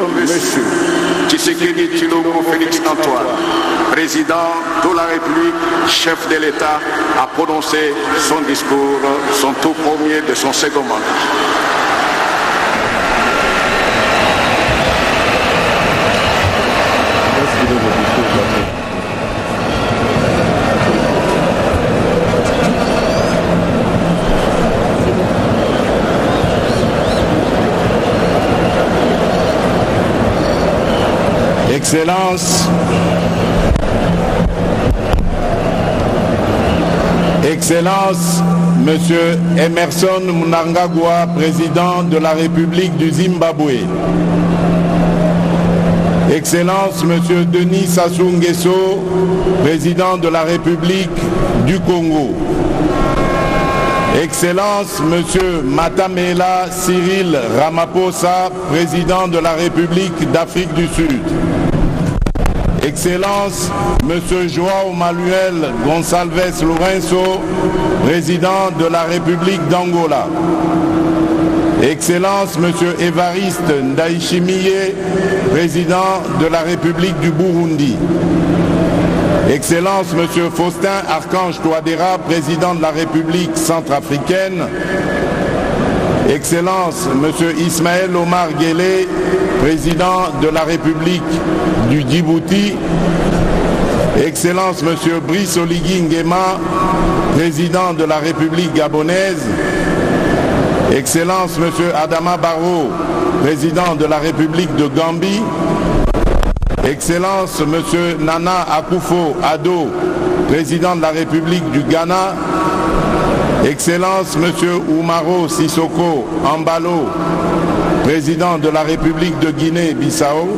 Monsieur Tshisekedi Tshilombo Félix Antoine, président de la République, chef de l'État, a prononcé son discours, son tout premier de son second mandat. Excellence, Monsieur Emerson Mnangagwa, président de la République du Zimbabwe. Excellence, Monsieur Denis Sassou Nguesso, président de la République du Congo. Excellence, Monsieur Matamela Cyril Ramaphosa, président de la République d'Afrique du Sud. Excellence, Monsieur João Manuel Gonçalves Lourenço, président de la République d'Angola. Excellence, Monsieur Évariste Ndayishimiye, président de la République du Burundi. Excellence, Monsieur Faustin Archange Touadéra, président de la République centrafricaine. Excellence, Monsieur Ismaël Omar Guelleh, président de la République du Djibouti. Excellence, Monsieur Brice Oligui Nguema, président de la République gabonaise. Excellence, Monsieur Adama Barrow, président de la République de Gambie. Excellence, Monsieur Nana Akufo-Addo, président de la République du Ghana. Excellence, Monsieur Oumaro Sissoko Ambalo, président de la République de Guinée-Bissau.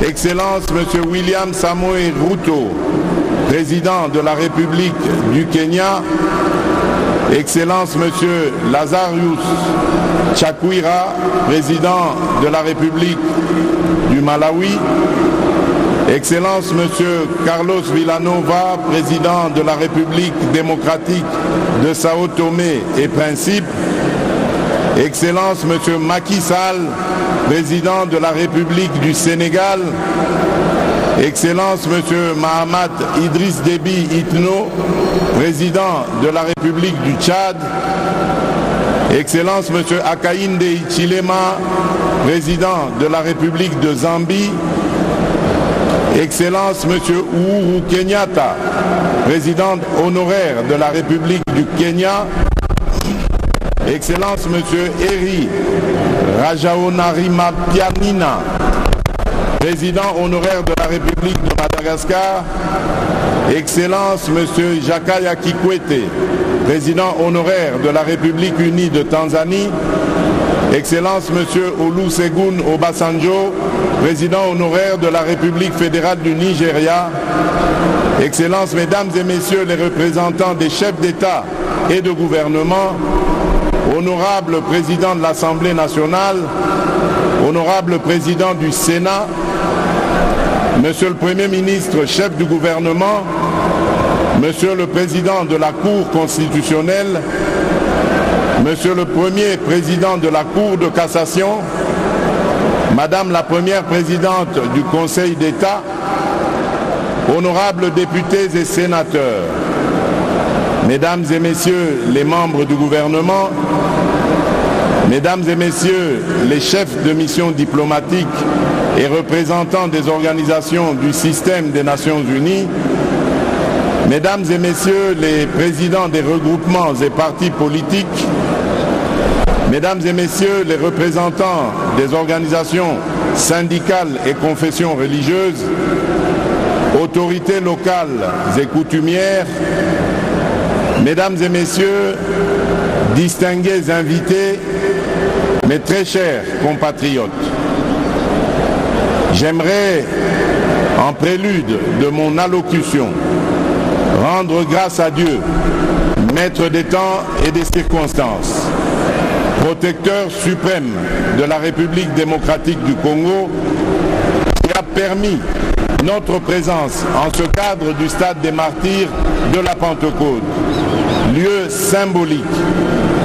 Excellence, Monsieur William Samoei Ruto, président de la République du Kenya. Excellence, Monsieur Lazarus Chakwera, président de la République du Malawi. Excellence, Monsieur Carlos Villanova, président de la République démocratique de Sao Tomé et Principe. Excellence, Monsieur Macky Sall, président de la République du Sénégal. Excellence, Monsieur Mahamat Idriss Déby Itno, président de la République du Tchad. Excellence, Monsieur Hakainde Hichilema, président de la République de Zambie. Excellence, Monsieur Uhuru Kenyatta, président honoraire de la République du Kenya. Excellence, Monsieur Eri Rajaonarimampianina, président honoraire de la République de Madagascar. Excellence, Monsieur Jakaya Kikwete, président honoraire de la République unie de Tanzanie. Excellence, Monsieur Olusegun Obasanjo, président honoraire de la République fédérale du Nigeria. Excellences, Mesdames et Messieurs les représentants des chefs d'État et de gouvernement, honorable Président de l'Assemblée nationale, honorable Président du Sénat, Monsieur le Premier ministre, chef du gouvernement, Monsieur le Président de la Cour constitutionnelle, Monsieur le Premier Président de la Cour de cassation, Madame la Première Présidente du Conseil d'État, honorables députés et sénateurs, Mesdames et Messieurs les membres du gouvernement, Mesdames et Messieurs les chefs de mission diplomatique et représentants des organisations du système des Nations Unies, Mesdames et Messieurs les présidents des regroupements et partis politiques, Mesdames et Messieurs les représentants des organisations syndicales et confessions religieuses, autorités locales et coutumières, Mesdames et Messieurs, distingués invités, mes très chers compatriotes, j'aimerais, en prélude de mon allocution, rendre grâce à Dieu, maître des temps et des circonstances, protecteur suprême de la République démocratique du Congo, qui a permis notre présence en ce cadre du stade des martyrs de la Pentecôte, lieu symbolique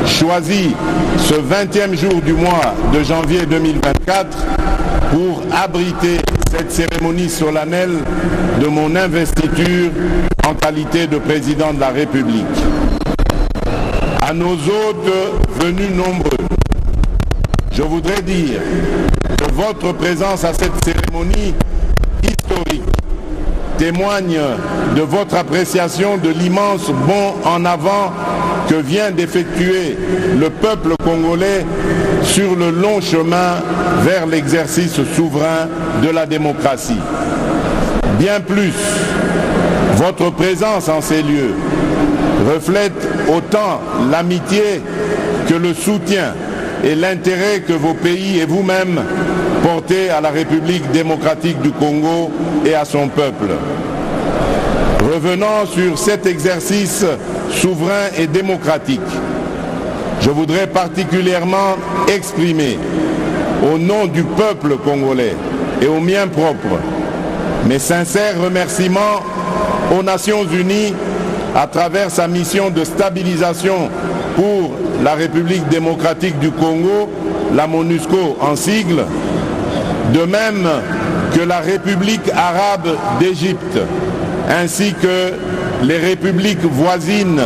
choisi ce 20e jour du mois de janvier 2024 pour abriter cette cérémonie solennelle de mon investiture en qualité de président de la République. À nos hôtes venus nombreux, je voudrais dire que votre présence à cette cérémonie historique témoigne de votre appréciation de l'immense bond en avant que vient d'effectuer le peuple congolais sur le long chemin vers l'exercice souverain de la démocratie. Bien plus, votre présence en ces lieux reflète autant l'amitié que le soutien et l'intérêt que vos pays et vous-même portez à la République démocratique du Congo et à son peuple. Revenant sur cet exercice souverain et démocratique, je voudrais particulièrement exprimer, au nom du peuple congolais et au mien propre, mes sincères remerciements aux Nations Unies à travers sa mission de stabilisation pour la République démocratique du Congo, la MONUSCO en sigle, de même que la République arabe d'Égypte, ainsi que les républiques voisines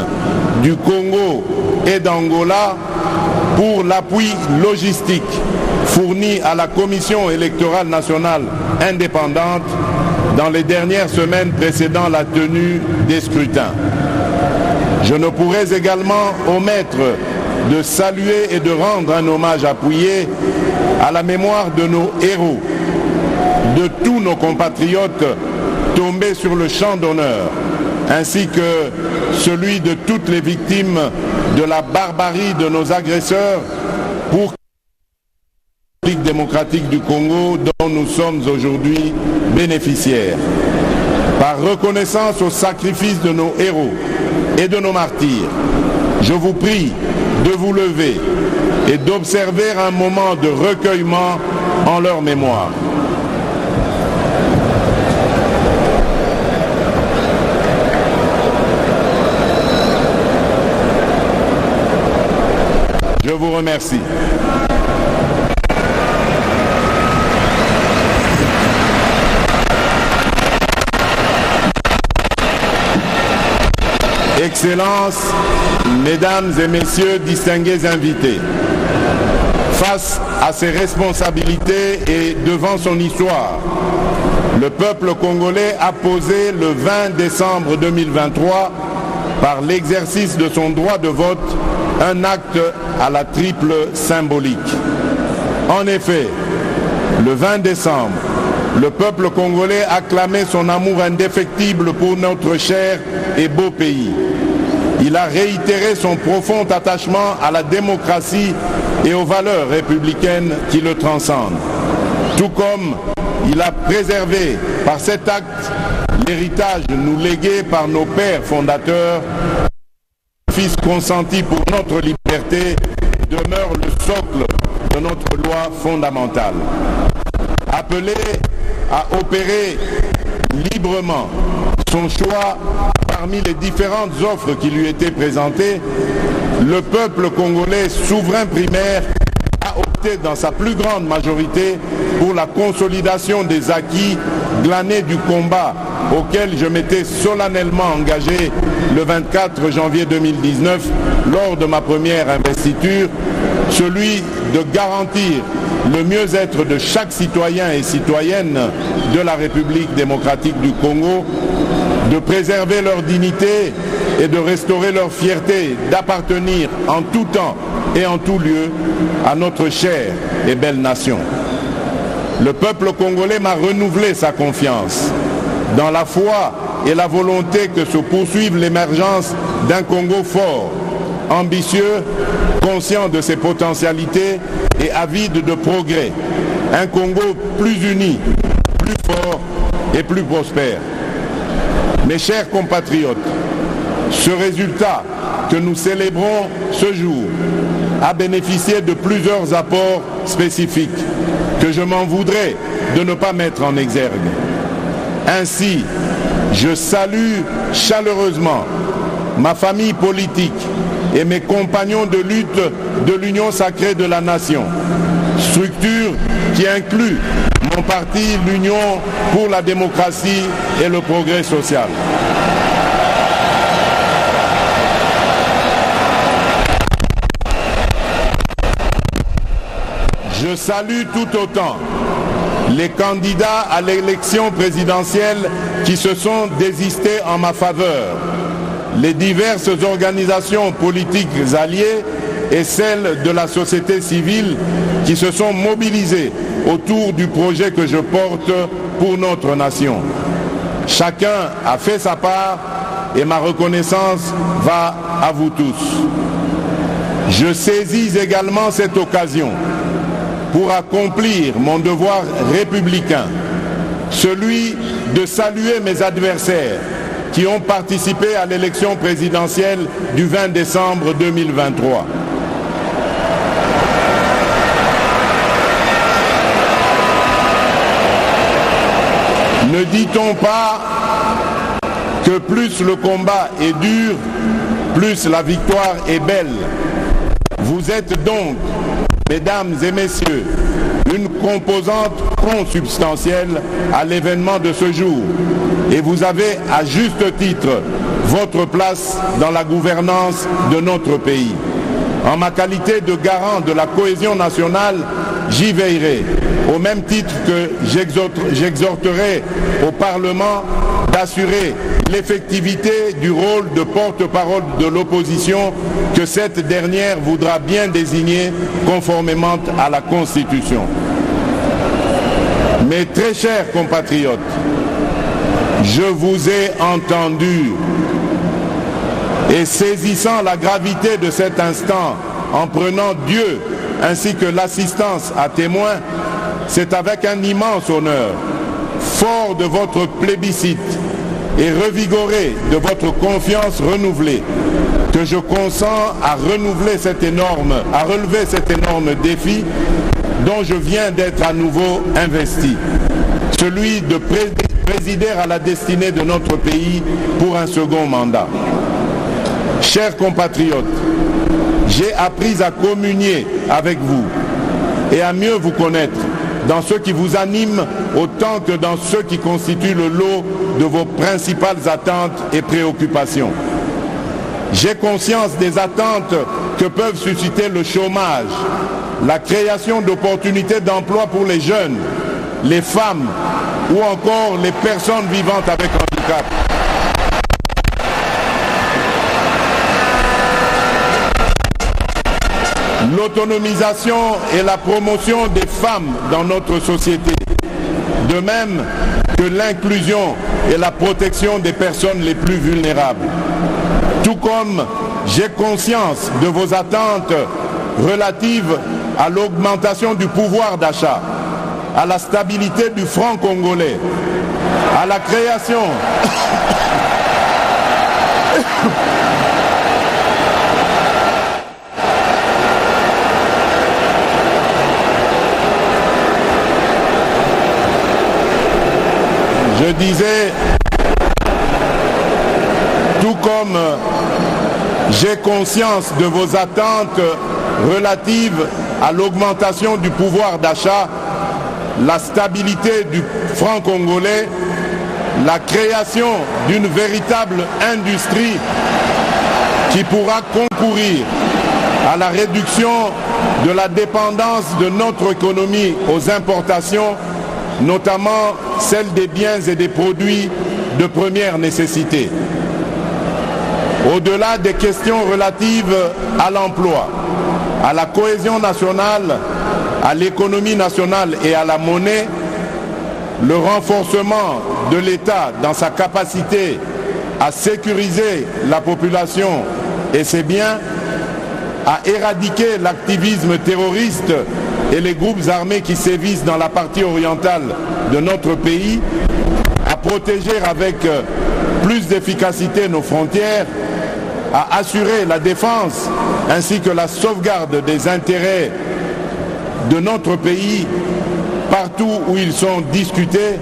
du Congo et d'Angola pour l'appui logistique fourni à la Commission électorale nationale indépendante dans les dernières semaines précédant la tenue des scrutins. Je ne pourrais également omettre de saluer et de rendre un hommage appuyé à la mémoire de nos héros, de tous nos compatriotes tombés sur le champ d'honneur, ainsi que celui de toutes les victimes de la barbarie de nos agresseurs pour la République démocratique du Congo dont nous sommes aujourd'hui bénéficiaires. Par reconnaissance au sacrifice de nos héros et de nos martyrs, je vous prie de vous lever et d'observer un moment de recueillement en leur mémoire. Je vous remercie. Excellences, Mesdames et Messieurs, distingués invités, face à ses responsabilités et devant son histoire, le peuple congolais a posé le 20 décembre 2023, par l'exercice de son droit de vote, un acte à la triple symbolique. En effet, le 20 décembre, le peuple congolais a clamé son amour indéfectible pour notre cher et beau pays. Il a réitéré son profond attachement à la démocratie et aux valeurs républicaines qui le transcendent. Tout comme il a préservé par cet acte l'héritage nous légué par nos pères fondateurs. Le sacrifice consenti pour notre liberté demeure le socle de notre loi fondamentale. Appelé à opérer librement son choix parmi les différentes offres qui lui étaient présentées, le peuple congolais souverain primaire a opté dans sa plus grande majorité pour la consolidation des acquis glanés du combat auquel je m'étais solennellement engagé le 24 janvier 2019 lors de ma première investiture, celui de garantir le mieux-être de chaque citoyen et citoyenne de la République démocratique du Congo, de préserver leur dignité et de restaurer leur fierté d'appartenir en tout temps et en tout lieu à notre chère et belle nation. Le peuple congolais m'a renouvelé sa confiance dans la foi et la volonté que se poursuive l'émergence d'un Congo fort, ambitieux, conscient de ses potentialités et avide de progrès. Un Congo plus uni, plus fort et plus prospère. Mes chers compatriotes, ce résultat que nous célébrons ce jour a bénéficié de plusieurs apports spécifiques que je m'en voudrais de ne pas mettre en exergue. Ainsi, je salue chaleureusement ma famille politique et mes compagnons de lutte de l'Union sacrée de la nation, structure qui inclut mon parti, l'Union pour la démocratie et le progrès social. Je salue tout autant les candidats à l'élection présidentielle qui se sont désistés en ma faveur, les diverses organisations politiques alliées et celles de la société civile qui se sont mobilisées autour du projet que je porte pour notre nation. Chacun a fait sa part et ma reconnaissance va à vous tous. Je saisis également cette occasion pour accomplir mon devoir républicain, celui de saluer mes adversaires qui ont participé à l'élection présidentielle du 20 décembre 2023. Ne dit-on pas que plus le combat est dur, plus la victoire est belle? Vous êtes donc, mesdames et messieurs, une composante consubstantielle à l'événement de ce jour. Et vous avez à juste titre votre place dans la gouvernance de notre pays. En ma qualité de garant de la cohésion nationale, j'y veillerai, au même titre que j'exhorterai au Parlement d'assurer l'effectivité du rôle de porte-parole de l'opposition que cette dernière voudra bien désigner conformément à la Constitution. Mes très chers compatriotes, je vous ai entendu et saisissant la gravité de cet instant, en prenant Dieu ainsi que l'assistance à témoin, c'est avec un immense honneur, fort de votre plébiscite et revigoré de votre confiance renouvelée, que je consens à relever cet énorme défi dont je viens d'être à nouveau investi, celui de présider à la destinée de notre pays pour un second mandat. Chers compatriotes, j'ai appris à communier avec vous et à mieux vous connaître dans ce qui vous anime autant que dans ce qui constitue le lot de vos principales attentes et préoccupations. J'ai conscience des attentes que peuvent susciter le chômage, la création d'opportunités d'emploi pour les jeunes, les femmes ou encore les personnes vivant avec handicap. L'autonomisation et la promotion des femmes dans notre société, de même que l'inclusion et la protection des personnes les plus vulnérables. Tout comme j'ai conscience de vos attentes relatives à l'augmentation du pouvoir d'achat, à la stabilité du franc congolais, à la création Je disais, tout comme j'ai conscience de vos attentes relatives à l'augmentation du pouvoir d'achat, la stabilité du franc congolais, la création d'une véritable industrie qui pourra concourir à la réduction de la dépendance de notre économie aux importations, notamment celle des biens et des produits de première nécessité. Au-delà des questions relatives à l'emploi, à la cohésion nationale, à l'économie nationale et à la monnaie, le renforcement de l'État dans sa capacité à sécuriser la population et ses biens, à éradiquer l'activisme terroriste et les groupes armés qui sévissent dans la partie orientale de notre pays, à protéger avec plus d'efficacité nos frontières, à assurer la défense ainsi que la sauvegarde des intérêts de notre pays partout où ils sont discutés,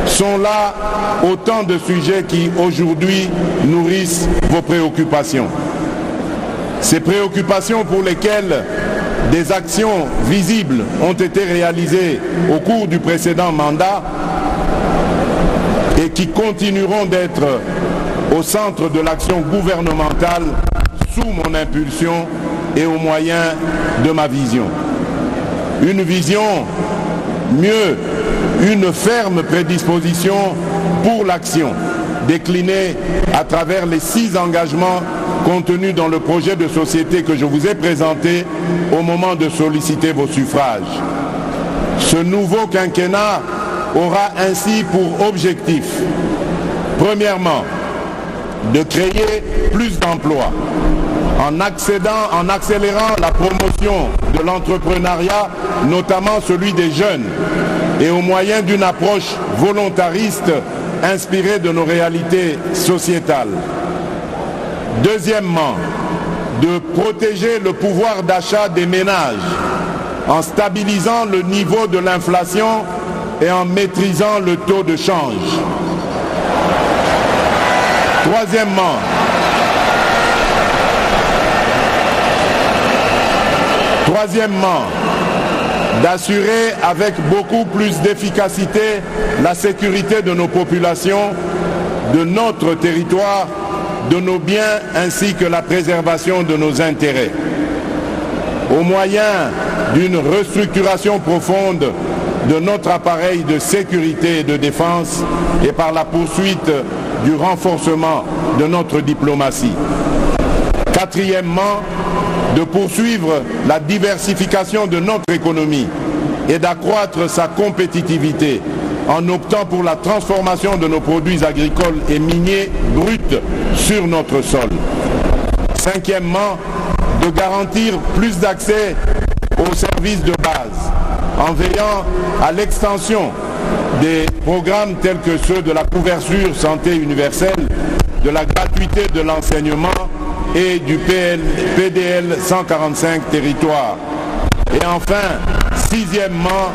sont là autant de sujets qui aujourd'hui nourrissent vos préoccupations. Ces préoccupations pour lesquelles des actions visibles ont été réalisées au cours du précédent mandat et qui continueront d'être au centre de l'action gouvernementale sous mon impulsion et au moyen de ma vision. Une vision, mieux, une ferme prédisposition pour l'action, déclinée à travers les 6 engagements contenus dans le projet de société que je vous ai présenté au moment de solliciter vos suffrages. Ce nouveau quinquennat aura ainsi pour objectif, premièrement, de créer plus d'emplois en accélérant la promotion de l'entrepreneuriat, notamment celui des jeunes, et au moyen d'une approche volontariste inspirée de nos réalités sociétales. Deuxièmement, de protéger le pouvoir d'achat des ménages en stabilisant le niveau de l'inflation et en maîtrisant le taux de change. Troisièmement, d'assurer avec beaucoup plus d'efficacité la sécurité de nos populations, de notre territoire, de nos biens ainsi que la préservation de nos intérêts. Au moyen d'une restructuration profonde de notre appareil de sécurité et de défense et par la poursuite du renforcement de notre diplomatie. Quatrièmement, de poursuivre la diversification de notre économie et d'accroître sa compétitivité en optant pour la transformation de nos produits agricoles et miniers bruts sur notre sol. Cinquièmement, de garantir plus d'accès aux services de base en veillant à l'extension des programmes tels que ceux de la couverture santé universelle, de la gratuité de l'enseignement et du PDL 145 territoires. Et enfin, sixièmement,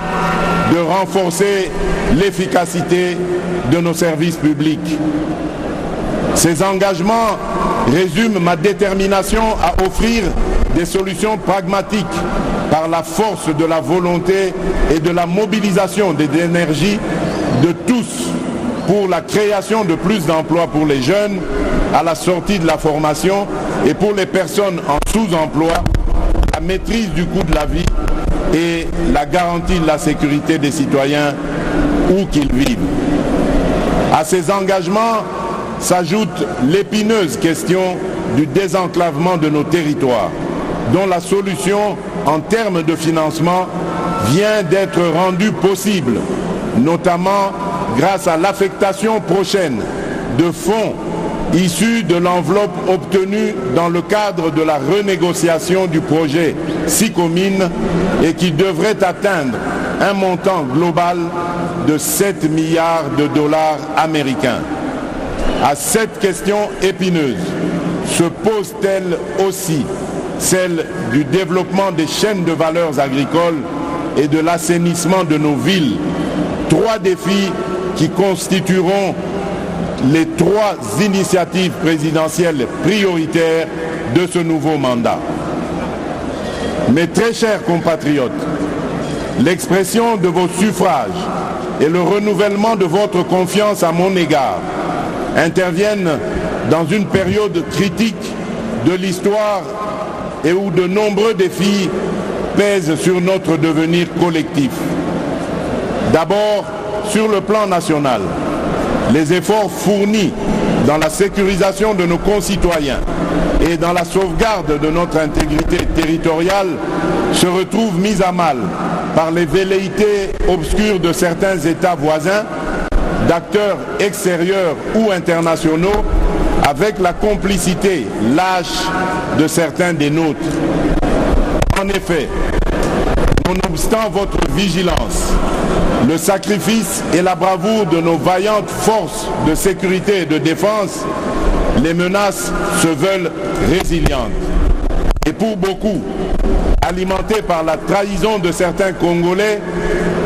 de renforcer l'efficacité de nos services publics. Ces engagements résument ma détermination à offrir des solutions pragmatiques par la force de la volonté et de la mobilisation des énergies de tous pour la création de plus d'emplois pour les jeunes à la sortie de la formation et pour les personnes en sous-emploi, la maîtrise du coût de la vie et la garantie de la sécurité des citoyens où qu'ils vivent. À ces engagements s'ajoute l'épineuse question du désenclavement de nos territoires, dont la solution en termes de financement vient d'être rendue possible, notamment grâce à l'affectation prochaine de fonds issus de l'enveloppe obtenue dans le cadre de la renégociation du projet SICOMINE et qui devrait atteindre un montant global de 7 milliards de dollars américains. À cette question épineuse se pose-t-elle aussi celle du développement des chaînes de valeurs agricoles et de l'assainissement de nos villes. 3 défis qui constitueront les 3 initiatives présidentielles prioritaires de ce nouveau mandat. Mes très chers compatriotes, l'expression de vos suffrages et le renouvellement de votre confiance à mon égard interviennent dans une période critique de l'histoire et où de nombreux défis pèsent sur notre devenir collectif. D'abord, sur le plan national, les efforts fournis dans la sécurisation de nos concitoyens et dans la sauvegarde de notre intégrité territoriale se retrouvent mis à mal par les velléités obscures de certains États voisins, d'acteurs extérieurs ou internationaux, avec la complicité lâche de certains des nôtres. En effet, nonobstant votre vigilance, le sacrifice et la bravoure de nos vaillantes forces de sécurité et de défense, les menaces se veulent résilientes. Et pour beaucoup, alimentées par la trahison de certains Congolais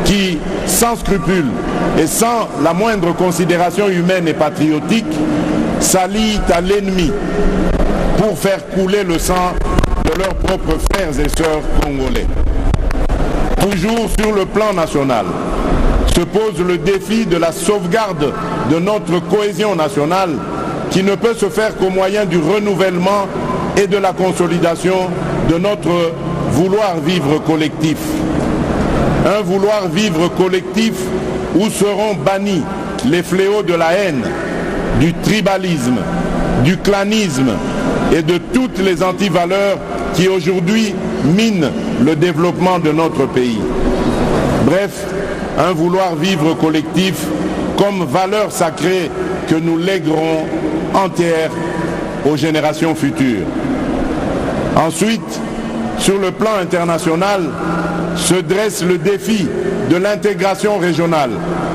qui, sans scrupules et sans la moindre considération humaine et patriotique, s'allient à l'ennemi pour faire couler le sang de leurs propres frères et sœurs congolais. Toujours sur le plan national, se pose le défi de la sauvegarde de notre cohésion nationale qui ne peut se faire qu'au moyen du renouvellement et de la consolidation de notre vouloir vivre collectif. Un vouloir vivre collectif où seront bannis les fléaux de la haine, du tribalisme, du clanisme et de toutes les antivaleurs qui aujourd'hui minent le développement de notre pays. Bref, un vouloir vivre collectif comme valeur sacrée que nous léguerons entière aux générations futures. Ensuite, sur le plan international, se dresse le défi de l'intégration régionale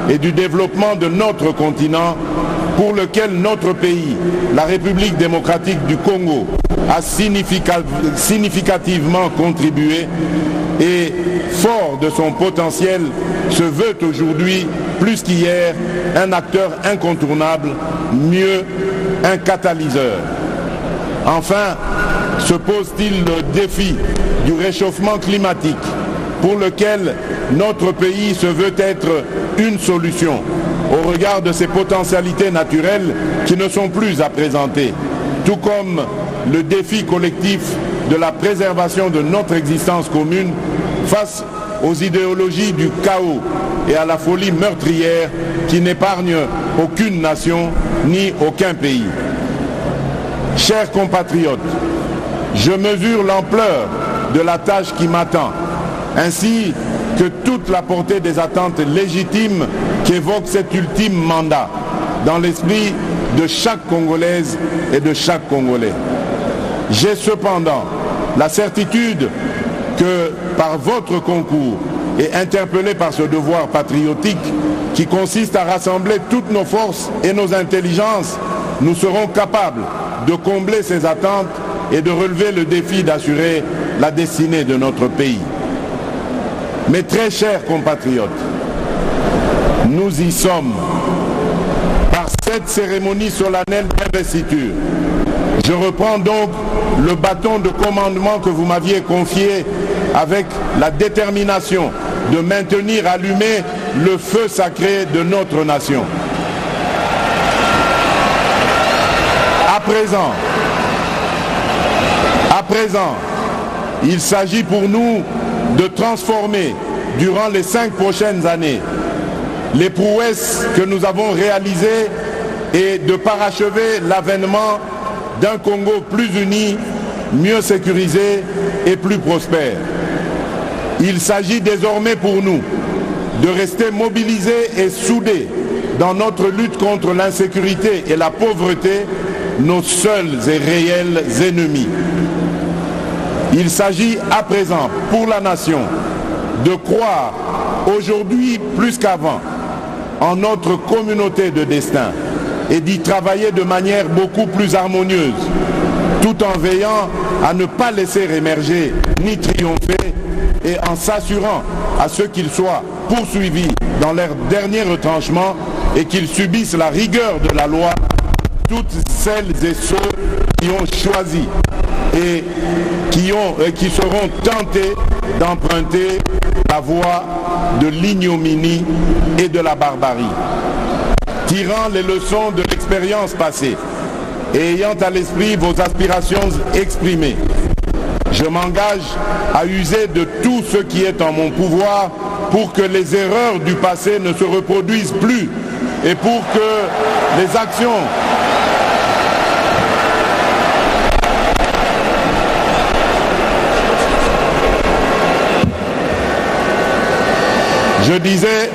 et du développement de notre continent pour lequel notre pays, la République démocratique du Congo, a significativement contribué et, fort de son potentiel, se veut aujourd'hui, plus qu'hier, un acteur incontournable, mieux, un catalyseur. Enfin, se pose-t-il le défi du réchauffement climatique pour lequel notre pays se veut être une solution au regard de ses potentialités naturelles qui ne sont plus à présenter, tout comme le défi collectif de la préservation de notre existence commune face aux idéologies du chaos et à la folie meurtrière qui n'épargne aucune nation ni aucun pays. Chers compatriotes, je mesure l'ampleur de la tâche qui m'attend, ainsi que toute la portée des attentes légitimes qu'évoque cet ultime mandat dans l'esprit de chaque Congolaise et de chaque Congolais. J'ai cependant la certitude que par votre concours et interpellé par ce devoir patriotique qui consiste à rassembler toutes nos forces et nos intelligences, nous serons capables de combler ces attentes et de relever le défi d'assurer la destinée de notre pays. Mes très chers compatriotes, nous y sommes. Par cette cérémonie solennelle d'investiture, je reprends donc le bâton de commandement que vous m'aviez confié avec la détermination de maintenir allumé le feu sacré de notre nation. À présent, il s'agit pour nous de transformer durant les 5 prochaines années les prouesses que nous avons réalisées et de parachever l'avènement d'un Congo plus uni, mieux sécurisé et plus prospère. Il s'agit désormais pour nous de rester mobilisés et soudés dans notre lutte contre l'insécurité et la pauvreté, nos seuls et réels ennemis. Il s'agit à présent pour la nation de croire aujourd'hui plus qu'avant en notre communauté de destin et d'y travailler de manière beaucoup plus harmonieuse, tout en veillant à ne pas laisser émerger ni triompher et en s'assurant à ce qu'ils soient poursuivis dans leur dernier retranchement et qu'ils subissent la rigueur de la loi, toutes celles et ceux qui ont choisi et qui seront tentés d'emprunter la voie de l'ignominie et de la barbarie. Tirant les leçons de l'expérience passée et ayant à l'esprit vos aspirations exprimées, je m'engage à user de tout ce qui est en mon pouvoir pour que les erreurs du passé ne se reproduisent plus et pour que les actions Je disais,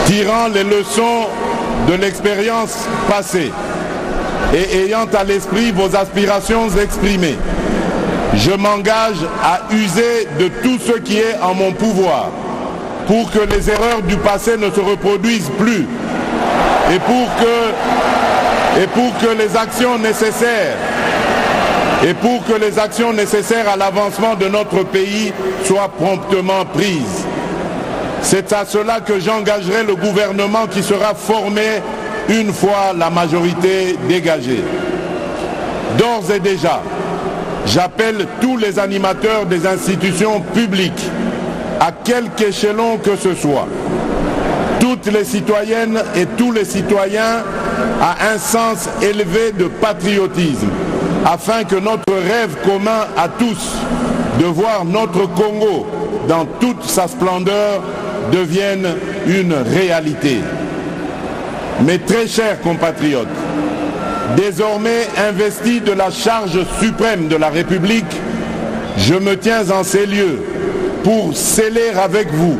tirant les leçons de l'expérience passée et ayant à l'esprit vos aspirations exprimées, je m'engage à user de tout ce qui est en mon pouvoir pour que les erreurs du passé ne se reproduisent plus et pour que les actions nécessaires à l'avancement de notre pays soient promptement prises. C'est à cela que j'engagerai le gouvernement qui sera formé une fois la majorité dégagée. D'ores et déjà, j'appelle tous les animateurs des institutions publiques, à quelque échelon que ce soit, toutes les citoyennes et tous les citoyens à un sens élevé de patriotisme, afin que notre rêve commun à tous de voir notre Congo dans toute sa splendeur devienne une réalité. Mes très chers compatriotes, désormais investi de la charge suprême de la République, je me tiens en ces lieux pour sceller avec vous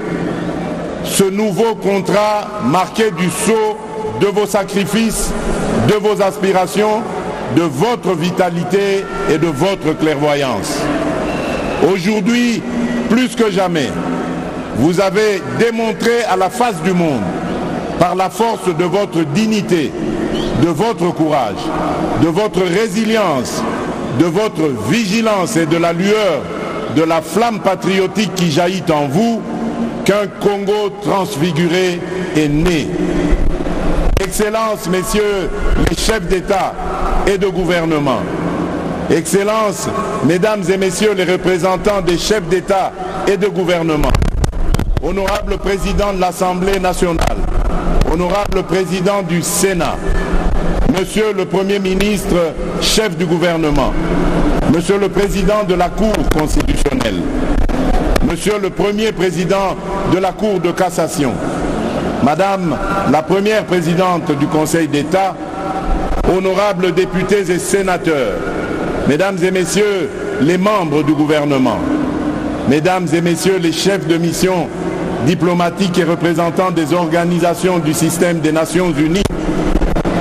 ce nouveau contrat marqué du sceau de vos sacrifices, de vos aspirations, de votre vitalité et de votre clairvoyance. Aujourd'hui, plus que jamais, vous avez démontré à la face du monde, par la force de votre dignité, de votre courage, de votre résilience, de votre vigilance et de la lueur de la flamme patriotique qui jaillit en vous, qu'un Congo transfiguré est né. Excellences, messieurs les chefs d'État et de gouvernement, Excellences, mesdames et messieurs les représentants des chefs d'État et de gouvernement, honorable président de l'Assemblée nationale, honorable président du Sénat, monsieur le Premier ministre, chef du gouvernement, monsieur le président de la Cour constitutionnelle, monsieur le premier président de la Cour de cassation, madame la première présidente du Conseil d'État, honorables députés et sénateurs, mesdames et messieurs les membres du gouvernement, mesdames et messieurs les chefs de mission diplomatiques et représentants des organisations du système des Nations Unies,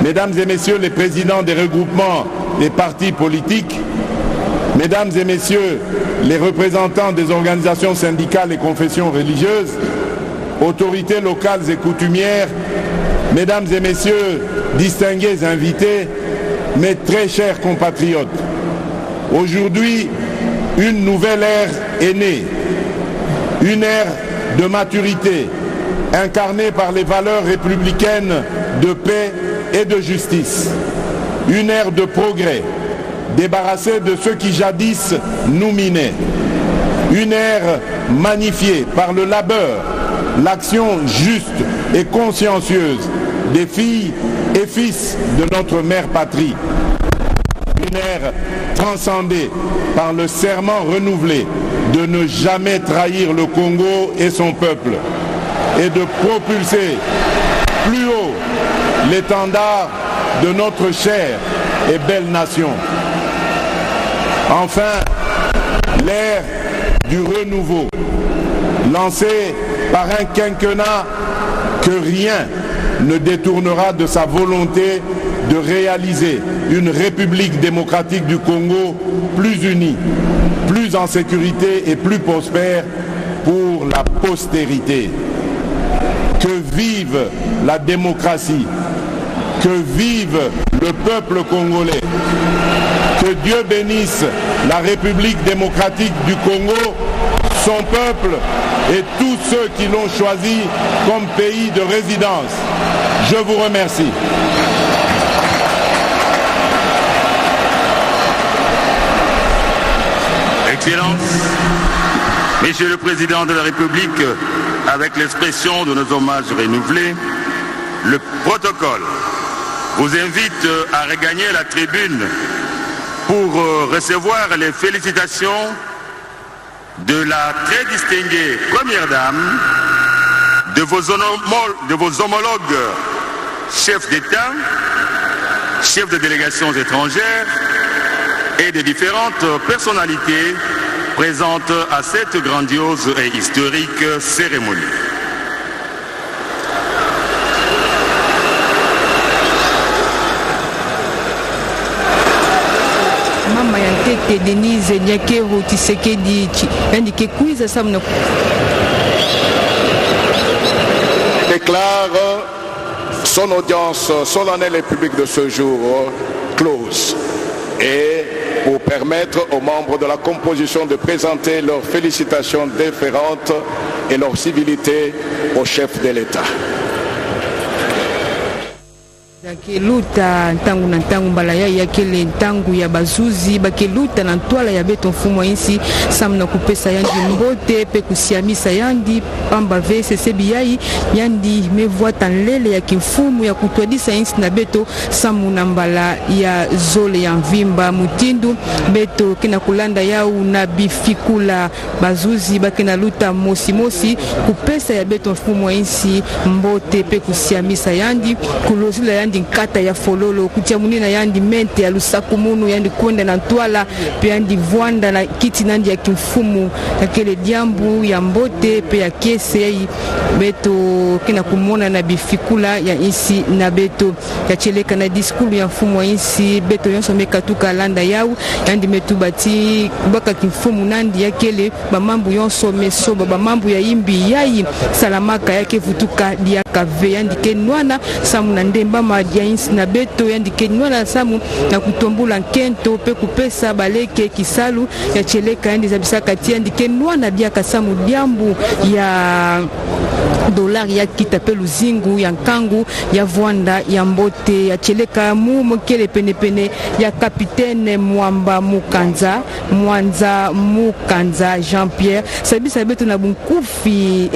mesdames et messieurs les présidents des regroupements des partis politiques, mesdames et messieurs les représentants des organisations syndicales et confessions religieuses, autorités locales et coutumières, mesdames et messieurs distingués invités, mes très chers compatriotes, aujourd'hui, une nouvelle ère est née, une ère de maturité, incarnée par les valeurs républicaines de paix et de justice, une ère de progrès, débarrassée de ceux qui jadis nous minaient, une ère magnifiée par le labeur, l'action juste et consciencieuse des filles et fils de notre mère patrie, une ère transcendée par le serment renouvelé de ne jamais trahir le Congo et son peuple et de propulser plus haut l'étendard de notre chère et belle nation. Enfin, l'ère du renouveau, lancée par un quinquennat que rien ne détournera de sa volonté de réaliser une République démocratique du Congo plus unie, plus en sécurité et plus prospère pour la postérité. Que vive la démocratie, que vive le peuple congolais, que Dieu bénisse la République démocratique du Congo, son peuple et tous ceux qui l'ont choisi comme pays de résidence. Je vous remercie. Excellences, Monsieur le Président de la République, avec l'expression de nos hommages renouvelés, le protocole vous invite à regagner la tribune pour recevoir les félicitations de la très distinguée Première Dame, de vos homologues chefs d'État, chefs de délégations étrangères et des différentes personnalités présentes à cette grandiose et historique cérémonie. Mama Yanteke Denise Nyakero Tshisekedi indiqué quiz samno déclare son audience solennelle et publique de ce jour close et pour permettre aux membres de la composition de présenter leurs félicitations déférentes et leur civilité au chef de l'État. Luta ntangu na ntangu mbala ya kele ntangu ya bazuzi bakeluta na ntwala ya beto mfumo insi samna kupesa yandi mbote pe kusiamisa yandi pamba VCC biyai yandi mevwa tanlele ya kimfumu ya kutwadisa insi na beto samu na mbala ya zole ya mvimba mutindu beto kina kulanda yau na bifikula bazuzi bakena luta mosi kupesa ya beto mfumo insi mbote pe kusiamisa yandi kulozila yandi nkata ya fololo kutia munina yandi mente ya lusaku munu yandi kwenda na ntwala pe yandi vwanda na kiti nandi ya kimfumu ya kele diambu ya mbote pe ya kese ya beto kina kumona na bifikula ya insi na beto ya cheleka na diskulu ya mfumu wa insi beto yonso mekatuka landa yau yandi metubati baka kimfumu nandi ya kele bamambu yonso mesoba bamambu ya imbi yai salamaka yake futuka dia kave yandi kenwana samu na ndemba ya insi na beto yandi kenwana samu na kutombula nkento pe kupesa baleke kisalu ya cheleka yandi zabisaka tia yandi kenwana dia kasamu diambu ya dolari ya kitape luzingu ya nkangu ya vwanda ya mbote ya cheleka mu mokele penepene ya kapitaine Mwamba Mukanza Mwanza Mukanza Jean-Pierre sabisa beto na bunkufi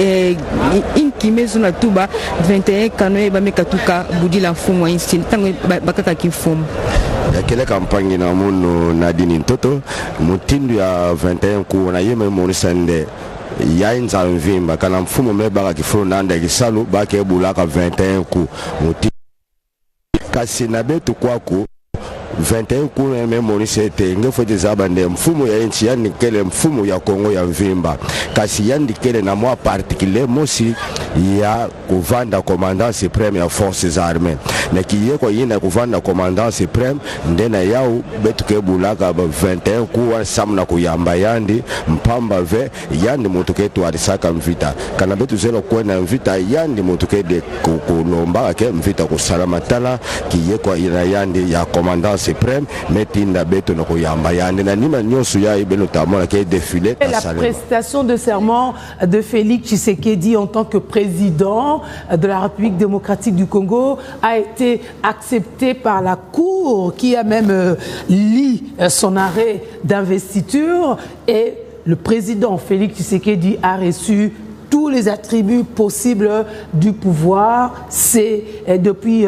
inki mezo na tuba 21 kanoe bamekatuka budila mfumu wa insi tango bakaka kimfumu ya kele kampanye na munu Nadine Ntoto mutindu ya 21 ku na yeme monisande ya inza mvimba kana mfumo mebaka kifuru nanda kisalu bake bulaka 21 ku mutindu kasi na betu kwaku 21 kuna memori sete ngefo zabande mfumo ya nchi yani kele mfumo ya Kongo ya mvimba kasi yandi kele na mwa particulier mosi ya kuvanda commandant supreme ya forces armées na kiye kwa yina kuvanda commandant supreme ndena yao betu kebulaka 21 kuwa samna kuyamba yandi mpamba ve yandi mutuketu arisaka mvita kana betu zelo kwena mvita yandi mutukede kulomba ke mvita kusalama tala kiye kwa ina yandi ya commandant suprême metinda beto no koyamba yande na nima nyosu ya ibelo tamona ke défilé la prestation de serment de Félix Tshisekedi en tant que président de la République démocratique du Congo a été acceptée par la Cour qui a même lu son arrêt d'investiture et le président Félix Tshisekedi a reçu tous les attributs possibles du pouvoir. C'est depuis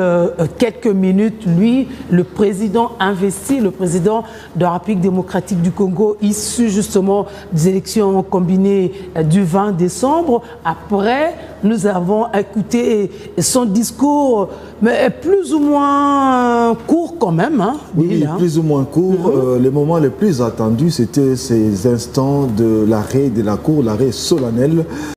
quelques minutes, lui, le président investi, le président de la République démocratique du Congo, issu justement des élections combinées du 20 décembre. Après, nous avons écouté son discours, mais plus ou moins court quand même. Hein, oui, plus ou moins court. Le moment le plus attendu, c'était ces instants de l'arrêt de la Cour, l'arrêt solennel.